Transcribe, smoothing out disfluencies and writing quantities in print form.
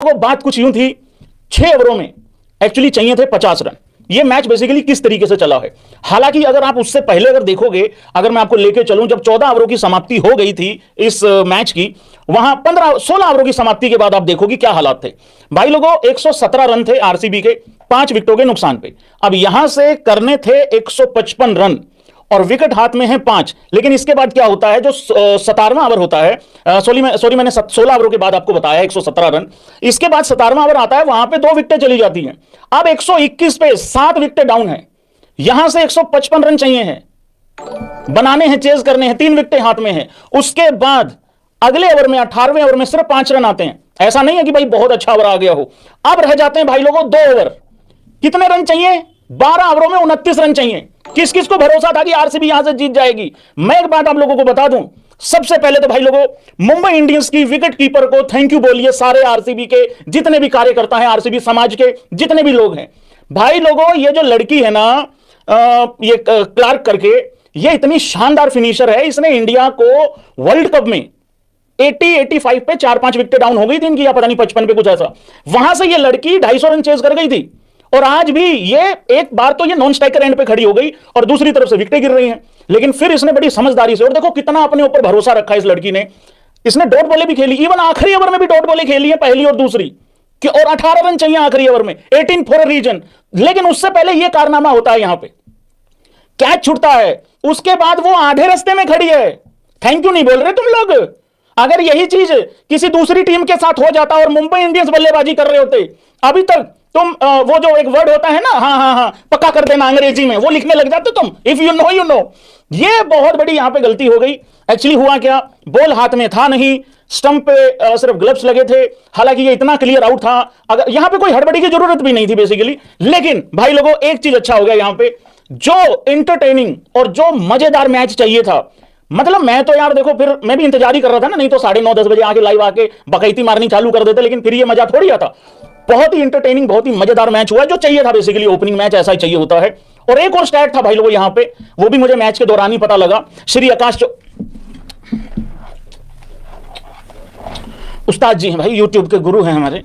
को बात कुछ यूं थी, 6 ओवरों में एक्चुअली चाहिए थे 50 रन। ये मैच बेसिकली किस तरीके से चला है, हालांकि अगर आप उससे पहले अगर देखोगे, अगर मैं आपको लेके चलूं, जब 14 ओवरों की समाप्ति हो गई थी इस मैच की, वहां 16 ओवरों की समाप्ति के बाद आप देखोगे क्या हालात थे भाई लोगों। 117 रन थे आरसीबी के 5 विकेटों के नुकसान पे। अब यहां से करने थे 155 रन और विकेट हाथ में है 5। लेकिन इसके बाद क्या होता है, जो 17वां ओवर होता है, मैंने 16 ओवरों के बाद आपको बताया 117 रन, इसके बाद 17वां ओवर आता है, वहां पे 2 विकेटें चली जाती हैं। अब 121 पे 7 विकेटें डाउन है, यहां से 155 रन चाहिए हैं, बनाने हैं, चेज करने हैं, 3 विकेटें हाथ में हैं। उसके बाद अगले ओवर में 18वें ओवर में सिर्फ 5 रन आते हैं। ऐसा नहीं है कि भाई बहुत अच्छा ओवर आ गया हो। अब रह जाते हैं भाई लोगों 2 ओवर। कितने रन चाहिए? 12 ओवरों में 29 रन चाहिए। किस किस को भरोसा था कि आरसीबी यहां से जीत जाएगी? मैं एक बात आप लोगों को बता दूं, सबसे पहले तो भाई लोगों मुंबई इंडियंस की विकेट कीपर को थैंक यू बोलिए, सारे आरसीबी के जितने भी कार्यकर्ता हैं, आरसीबी समाज के जितने भी लोग हैं। भाई लोगों ये जो लड़की है ना, ये क्लार्क करके, ये इतनी शानदार फिनिशर है। इसने इंडिया को वर्ल्ड कप में 85 पे 4-5 विकेट डाउन हो गई थी इनकी, या पता नहीं 55 पे कुछ ऐसा, वहां से ये लड़की 250 रन चेज कर गई थी। और आज भी ये एक बार तो ये नॉन स्ट्राइकर एंड पे खड़ी हो गई और दूसरी तरफ से विकेटें गिर रही हैं, लेकिन फिर इसने बड़ी समझदारी से, और देखो कितना अपने ऊपर भरोसा रखा इस लड़की ने। इसने डॉट बॉलें भी खेली, इवन आखिरी ओवर में भी डॉट बॉलें खेली है, पहली और दूसरी कि, और 18 रन चाहिए आखिरी ओवर में, 18 फॉर अ रीजन। लेकिन उससे पहले यह कारनामा होता है, यहां पे कैच छूटता है, उसके बाद वो आधे रास्ते में खड़ी है। थैंक यू नहीं बोल रहे तुम लोग। अगर यही चीज किसी दूसरी टीम के साथ हो जाता और मुंबई इंडियंस बल्लेबाजी कर रहे होते, अभी तक तुम वो जो एक वर्ड होता है ना, हाँ पक्का कर देना अंग्रेजी में, वो लिखने लग जाते तुम, if you know you know. ये बहुत बड़ी यहां पे गलती हो गई। एक्चुअली हुआ क्या, बॉल हाथ में था नहीं, स्टंप पे सिर्फ ग्लव्स लगे थे। हालांकि ये इतना क्लियर आउट था, अगर यहां पे कोई हड़बड़ी की जरूरत भी नहीं थी बेसिकली। लेकिन भाई लोगों एक चीज अच्छा हो गया यहां पे, जो इंटरटेनिंग और जो मजेदार मैच चाहिए था, मतलब मैं तो यार देखो, फिर मैं भी इंतजार ही कर रहा था ना, नहीं तो 9:30-10 बजे आके लाइव आके बकैती मारनी चालू कर देते, लेकिन फिर ये मजा थोड़ी आता। बहुत ही इंटरटेनिंग, बहुत ही मजेदार मैच हुआ, जो चाहिए था बेसिकली। ओपनिंग मैच ऐसा ही चाहिए होता है। और एक और स्टैट था भाई लोगों यहां पे, वो भी मुझे मैच के दौरान ही पता लगा। श्री आकाश उस्ताद जी हैं भाई, यूट्यूब के गुरु हैं हमारे।